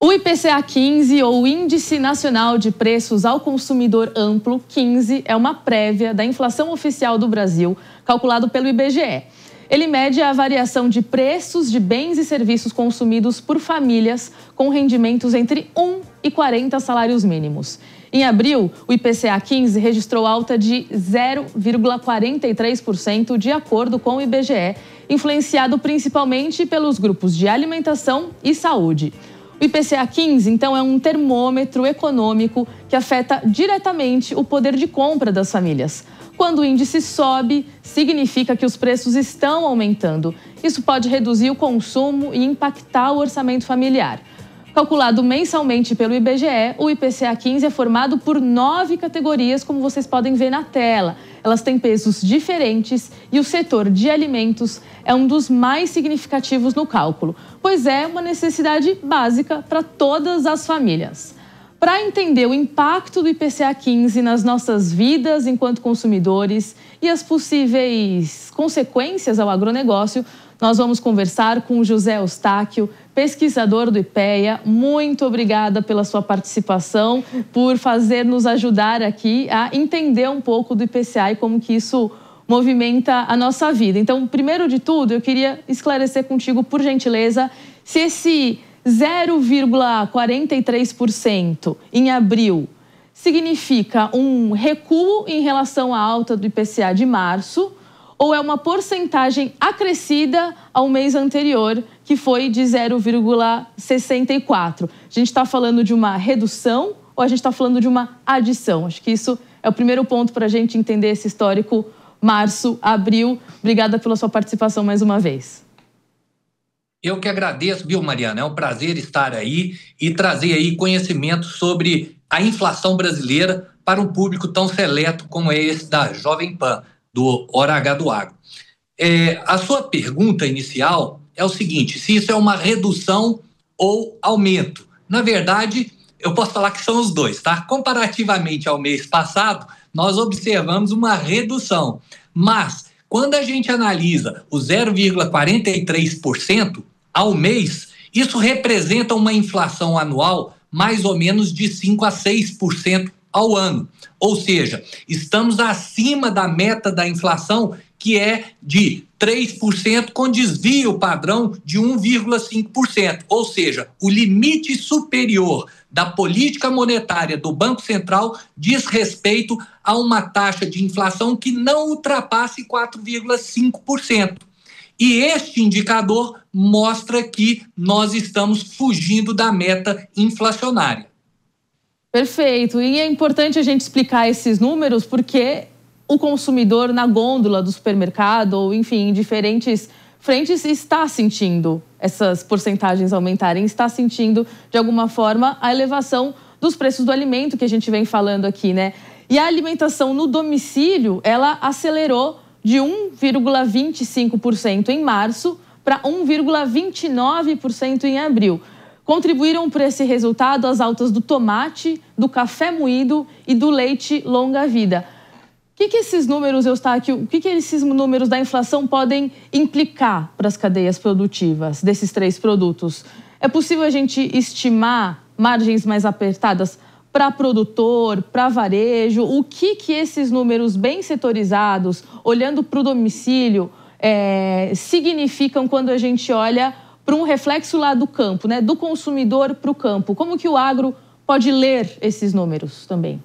O IPCA 15, ou Índice Nacional de Preços ao Consumidor Amplo, 15, é uma prévia da inflação oficial do Brasil, calculado pelo IBGE. Ele mede a variação de preços de bens e serviços consumidos por famílias com rendimentos entre 1 e 40 salários mínimos. Em abril, o IPCA 15 registrou alta de 0,43%, de acordo com o IBGE, influenciado principalmente pelos grupos de alimentação e saúde. O IPCA 15, então, é um termômetro econômico que afeta diretamente o poder de compra das famílias. Quando o índice sobe, significa que os preços estão aumentando. Isso pode reduzir o consumo e impactar o orçamento familiar. Calculado mensalmente pelo IBGE, o IPCA 15 é formado por 9 categorias, como vocês podem ver na tela. Elas têm pesos diferentes e o setor de alimentos é um dos mais significativos no cálculo, pois é uma necessidade básica para todas as famílias. Para entender o impacto do IPCA 15 nas nossas vidas enquanto consumidores e as possíveis consequências ao agronegócio, nós vamos conversar com José Eustáquio, pesquisador do IPEA. Muito obrigada pela sua participação, por nos ajudar aqui a entender um pouco do IPCA e como que isso movimenta a nossa vida. Então, primeiro de tudo, eu queria esclarecer contigo, por gentileza, se esse 0,43% em abril significa um recuo em relação à alta do IPCA de março, ou é uma porcentagem acrescida ao mês anterior, que foi de 0,64%. A gente está falando de uma redução ou a gente está falando de uma adição? Acho que isso é o primeiro ponto para a gente entender esse histórico março, abril. Obrigada pela sua participação mais uma vez. Eu que agradeço, viu, Mariana? É um prazer estar aí e trazer aí conhecimento sobre a inflação brasileira para um público tão seleto como é esse da Jovem Pan, do Hora H do Agro. A sua pergunta inicial é o seguinte: se isso é uma redução ou aumento. Na verdade, eu posso falar que são os dois, tá? Comparativamente ao mês passado, nós observamos uma redução. Mas, quando a gente analisa o 0,43% ao mês, isso representa uma inflação anual mais ou menos de 5 a 6% ao ano. Ou seja, estamos acima da meta da inflação, que é de 3%, com desvio padrão de 1,5%. Ou seja, o limite superior da política monetária do Banco Central diz respeito a uma taxa de inflação que não ultrapasse 4,5%. E este indicador mostra que nós estamos fugindo da meta inflacionária. Perfeito. E é importante a gente explicar esses números porque o consumidor na gôndola do supermercado ou, enfim, em diferentes frentes está sentindo essas porcentagens aumentarem, está sentindo, de alguma forma, a elevação dos preços do alimento que a gente vem falando aqui, né? E a alimentação no domicílio, ela acelerou de 1,25% em março para 1,29% em abril. Contribuíram para esse resultado as altas do tomate, do café moído e do leite longa-vida. O que esses números, Eustáquio, o que esses números da inflação podem implicar para as cadeias produtivas desses três produtos? É possível a gente estimar margens mais apertadas para produtor, para varejo? O que esses números bem setorizados, olhando para o domicílio, significam quando a gente olha para um reflexo lá do campo, né? Do consumidor para o campo? Como que o agro pode ler esses números também?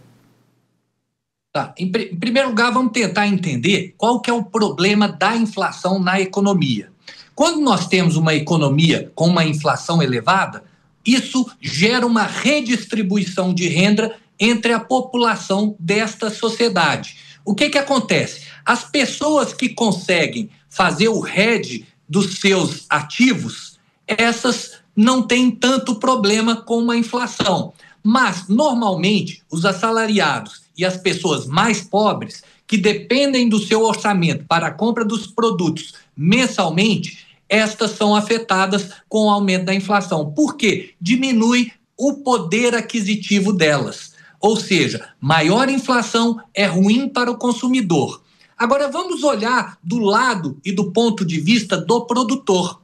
Tá. Em primeiro lugar, vamos tentar entender qual que é o problema da inflação na economia. Quando nós temos uma economia com uma inflação elevada, isso gera uma redistribuição de renda entre a população desta sociedade. O que acontece? As pessoas que conseguem fazer o hedge dos seus ativos, essas não têm tanto problema com a inflação. Mas, normalmente, os assalariados e as pessoas mais pobres, que dependem do seu orçamento para a compra dos produtos mensalmente, estas são afetadas com o aumento da inflação. Por quê? Diminui o poder aquisitivo delas. Ou seja, maior inflação é ruim para o consumidor. Agora, vamos olhar do lado e do ponto de vista do produtor.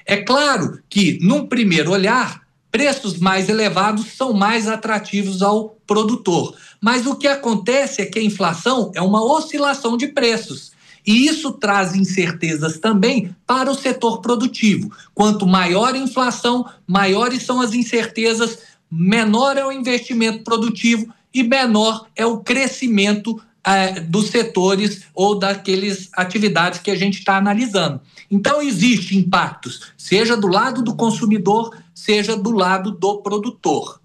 É claro que, num primeiro olhar, preços mais elevados são mais atrativos ao produtor. Mas o que acontece é que a inflação é uma oscilação de preços. E isso traz incertezas também para o setor produtivo. Quanto maior a inflação, maiores são as incertezas, menor é o investimento produtivo e menor é o crescimento dos setores ou daquelas atividades que a gente está analisando. Então, existem impactos, seja do lado do consumidor, seja do lado do produtor.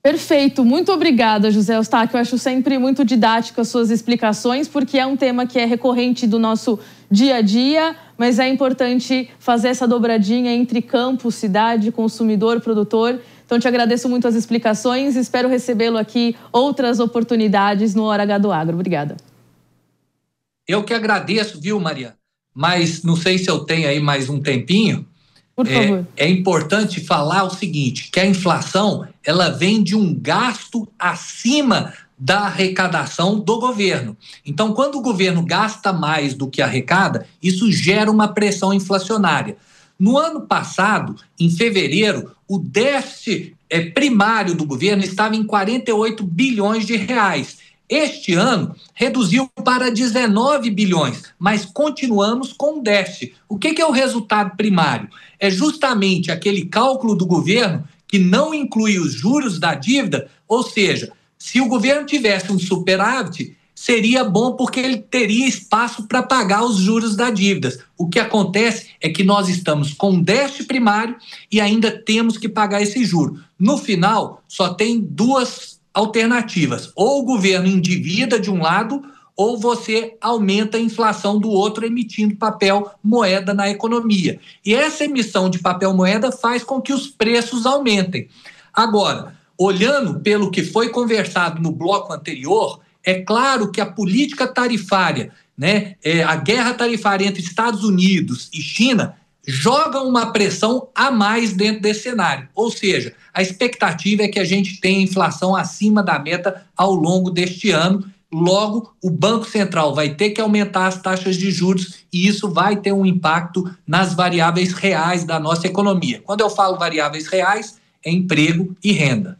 Perfeito, muito obrigada, José Eustáquio. Eu acho sempre muito didático as suas explicações, porque é um tema que é recorrente do nosso dia a dia, mas é importante fazer essa dobradinha entre campo, cidade, consumidor, produtor. Então, te agradeço muito as explicações e espero recebê-lo aqui outras oportunidades no Hora H do Agro. Obrigada. Eu que agradeço, viu, Mariana? Mas não sei se eu tenho aí mais um tempinho. Por favor. É importante falar o seguinte, que a inflação ela vem de um gasto acima da arrecadação do governo. Então, quando o governo gasta mais do que arrecada, isso gera uma pressão inflacionária. No ano passado, em fevereiro, o déficit primário do governo estava em 48 bilhões de reais. Este ano, reduziu para 19 bilhões, mas continuamos com déficit. O que é o resultado primário? É justamente aquele cálculo do governo que não inclui os juros da dívida, ou seja, se o governo tivesse um superávit, seria bom porque ele teria espaço para pagar os juros da dívida. O que acontece é que nós estamos com um déficit primário e ainda temos que pagar esse juro. No final, só tem duas alternativas. Ou o governo endivida de um lado, ou você aumenta a inflação do outro emitindo papel moeda na economia. E essa emissão de papel moeda faz com que os preços aumentem. Agora, olhando pelo que foi conversado no bloco anterior, é claro que a política tarifária, a guerra tarifária entre Estados Unidos e China joga uma pressão a mais dentro desse cenário. Ou seja, a expectativa é que a gente tenha inflação acima da meta ao longo deste ano. Logo, o Banco Central vai ter que aumentar as taxas de juros e isso vai ter um impacto nas variáveis reais da nossa economia. Quando eu falo variáveis reais, é emprego e renda.